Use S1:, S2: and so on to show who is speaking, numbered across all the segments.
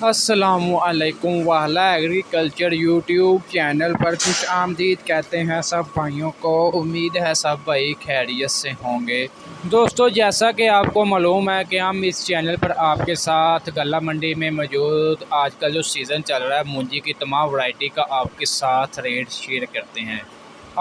S1: अस्सलामुअलैकुम वाला agriculture YouTube channel पर खुश आमदीद कहते हैं सब भाइयों को। उम्मीद है सब भाई खैरियत से होंगे। दोस्तों, जैसा कि आपको मालूम है कि हम इस चैनल पर आपके साथ गला मंडी में मौजूद आजकल जो सीज़न चल रहा है मूंजी की तमाम वैरायटी का आपके साथ रेट शेयर करते हैं।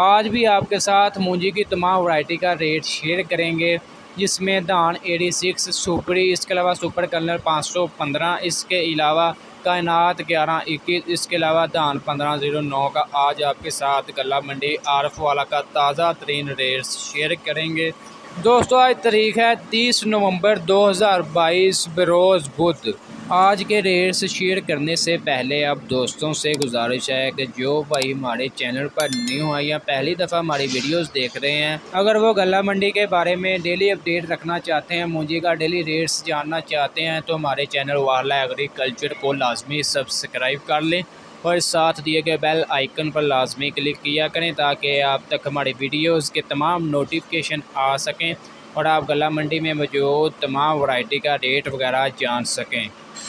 S1: आज भी आपके साथ मूंजी की तमाम वैरायटी का रेट शेयर करेंगे, जिसमें धान 86 सुपरी, इसके अलावा सुपर कर्नल 515, इसके अलावा कायनात 1121, इसके अलावा धान 1509 का आज आपके साथ गला मंडी आरफ वाला का ताज़ा तरीन रेट शेयर करेंगे। दोस्तों, आज तारीख है 30 नवंबर 2022 बरोज़ बुध। आज के रेट्स शेयर करने से पहले अब दोस्तों से गुजारिश है कि जो भाई हमारे चैनल पर न्यू है या पहली दफ़ा हमारी वीडियोस देख रहे हैं, अगर वो गला मंडी के बारे में डेली अपडेट रखना चाहते हैं, मूंजी का डेली रेट्स जानना चाहते हैं, तो हमारे चैनल वाला एग्रीकल्चर को लाजमी सब्सक्राइब कर लें और साथ दिए गए बेल आइकन पर लाजमी क्लिक किया करें ताकि आप तक हमारी वीडियोस के तमाम नोटिफिकेशन आ सकें और आप गला मंडी में मौजूद तमाम वैरायटी का रेट वगैरह जान सकें।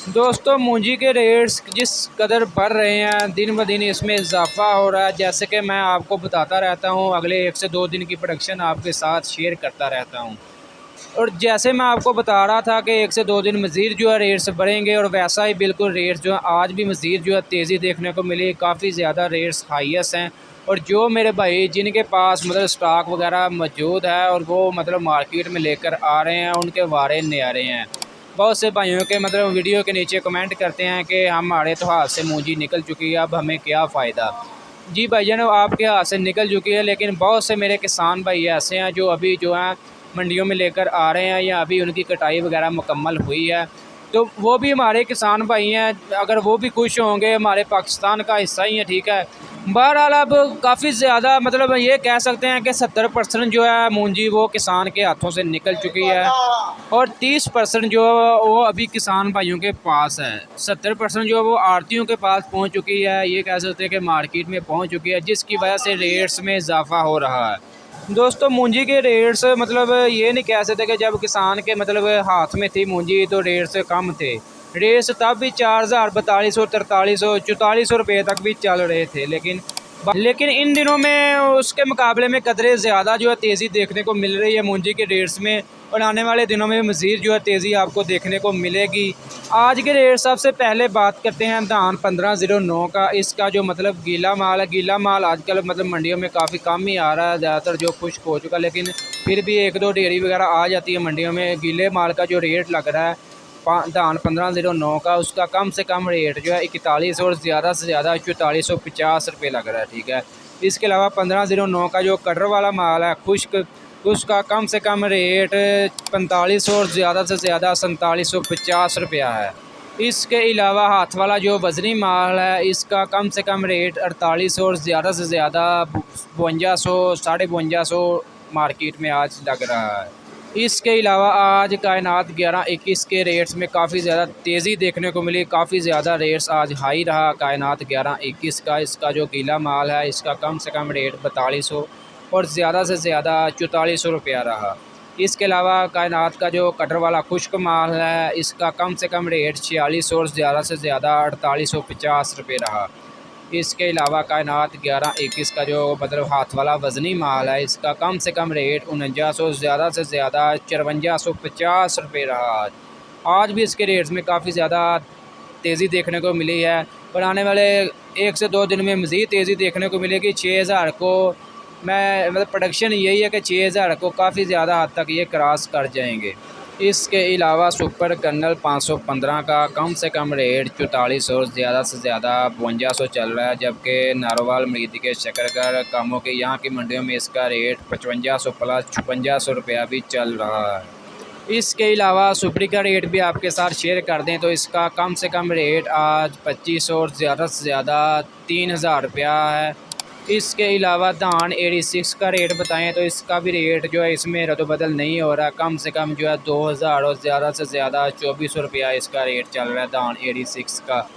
S1: दोस्तों, मूंजी के रेट्स जिस कदर बढ़ रहे हैं, दिन ब दिन इसमें इजाफा हो रहा है। जैसे कि मैं आपको बताता रहता हूं, अगले 1 से 2 दिन की प्रोडक्शन आपके साथ शेयर करता रहता हूं। और जैसे मैं आपको बता रहा था कि 1 से 2 दिन मज़ीद जो है रेट्स बढ़ेंगे, और वैसा ही बिल्कुल रेट्स जो है आज भी मज़ीद जो है तेज़ी देखने को मिली। काफ़ी ज़्यादा रेट्स हाईएस्ट हैं। और जो मेरे भाई जिनके पास मतलब स्टॉक वगैरह मौजूद है और वो मतलब मार्केट में लेकर आ रहे हैं, उनके वारे न्यारे हैं। बहुत से भाइयों के मतलब वीडियो के नीचे कमेंट करते हैं कि हमारे तो हाथ से मूंजी निकल चुकी है, अब हमें क्या फ़ायदा। जी भाईजान, आपके हाथ से निकल चुकी है, लेकिन बहुत से मेरे किसान भाई ऐसे हैं जो अभी जो हैं मंडियों में लेकर आ रहे हैं या अभी उनकी कटाई वगैरह मुकम्मल हुई है, तो वो भी हमारे किसान भाई हैं। अगर वो भी खुश होंगे, हमारे पाकिस्तान का हिस्सा ही है, ठीक है। बहरहाल अब काफ़ी ज़्यादा मतलब ये कह सकते हैं कि 70% जो है मूंजी वो किसान के हाथों से निकल चुकी है और 30% जो है वो अभी किसान भाइयों के पास है। 70% जो है वो आड़तियों के पास पहुंच चुकी है, ये कह सकते हैं कि मार्केट में पहुंच चुकी है, जिसकी वजह से रेट्स में इजाफा हो रहा है। दोस्तों, मूंजी के रेट्स मतलब ये नहीं कह सकते कि जब किसान के मतलब हाथ में थी मूंजी तो रेट्स कम थे। रेट्स तब भी 4000, 4200, 4300, 4400 रुपये तक भी चल रहे थे, लेकिन इन दिनों में उसके मुकाबले में कदरे ज़्यादा जो है तेज़ी देखने को मिल रही है मूंजी के रेट्स में, और आने वाले दिनों में मज़ीद जो है तेज़ी आपको देखने को मिलेगी। आज के रेट सबसे पहले बात करते हैं धान 1509 का। इसका जो मतलब गीला माल है, गीला माल आजकल मतलब मंडियों में काफ़ी कम ही आ रहा है, ज़्यादातर जो खुश्क हो चुका, लेकिन फिर भी 1-2 ढेरी वगैरह आ जाती है मंडियों में। गीले माल का जो रेट लग रहा है धान 1509 का, उसका कम से कम रेट जो है 41 और ज़्यादा से ज़्यादा 4450 रुपये लग रहा है, ठीक है। इसके अलावा 1509 का जो कटर वाला माल है खुश्क, उसका कम से कम रेट 45 और ज़्यादा से ज़्यादा 4750 रुपया है। इसके अलावा हाथ वाला जो वज़नी माल है, इसका कम से कम रेट 48 और ज़्यादा से ज़्यादा 5200, 5250 मार्केट में आज लग रहा है। इसके अलावा आज कायनात 1121 के रेट्स में काफ़ी ज़्यादा तेज़ी देखने को मिली। काफ़ी ज़्यादा रेट्स आज हाई रहा कायनात 1121 का। इसका जो गीला माल है, इसका कम से कम रेट 4200 और ज़्यादा से ज़्यादा 4400 रुपया रहा। इसके अलावा कायनात का जो कटर वाला खुश्क माल है, इसका कम से कम रेट 46 और ज़्यादा से ज़्यादा 4850 रुपये रहा। इसके अलावा कायनात 1121 का जो मतलब हाथ वाला वज़नी माल है, इसका कम से कम रेट 4900, ज़्यादा से ज़्यादा 5450 रुपये रहा। आज भी इसके रेट्स में काफ़ी ज़्यादा तेज़ी देखने को मिली है और आने वाले 1 से 2 दिन में मज़ीद तेज़ी देखने को मिलेगी। 6000 को मैं मतलब प्रोडक्शन यही है कि 6000 को काफ़ी ज़्यादा हद तक ये क्रॉस कर जाएंगे। इसके अलावा सुपर कर्नल 515 का कम से कम रेट 44 और ज़्यादा से ज़्यादा 5200 चल रहा है, जबकि नारोवाल मरीदी के शकरगर कामों के यहाँ की मंडियों में इसका रेट 5500 प्लस 5600 रुपया भी चल रहा है। इसके अलावा सुपरी का रेट भी आपके साथ शेयर कर दें तो इसका कम से कम रेट आज 2500 और ज़्यादा से ज़्यादा 3000 रुपया है। इसके अलावा धान 86 का रेट बताएं तो इसका भी रेट जो है इसमें रद्द-बदल नहीं हो रहा। कम से कम जो है 2000 और ज़्यादा से ज़्यादा 2400 रुपया इसका रेट चल रहा है धान 86 का।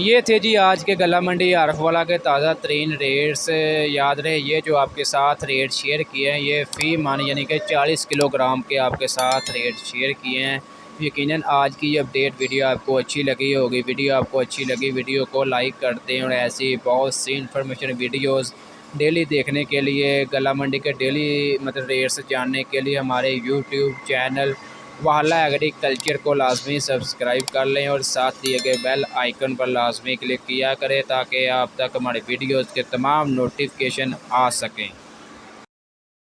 S1: ये थे जी आज के गला मंडी आरफ वाला के ताज़ा तरीन रेट्स। याद रहे, ये जो आपके साथ रेट शेयर किए हैं ये फ़ी मन यानी कि 40 किलोग्राम के आपके साथ रेट शेयर किए हैं। यकीनन आज की ये अपडेट वीडियो आपको अच्छी लगी होगी। वीडियो आपको अच्छी लगी, वीडियो को लाइक कर दें और ऐसी बहुत सी इन्फॉर्मेशन वीडियोस डेली देखने के लिए, गला मंडी के डेली मतलब रेट्स जानने के लिए हमारे यूट्यूब चैनल वाला एग्रीकल्चर को लाजमी सब्सक्राइब कर लें और साथ दिए गए बेल आइकन पर लाजमी क्लिक किया करें ताकि आप तक हमारे वीडियोज़ के तमाम नोटिफिकेशन आ सकें।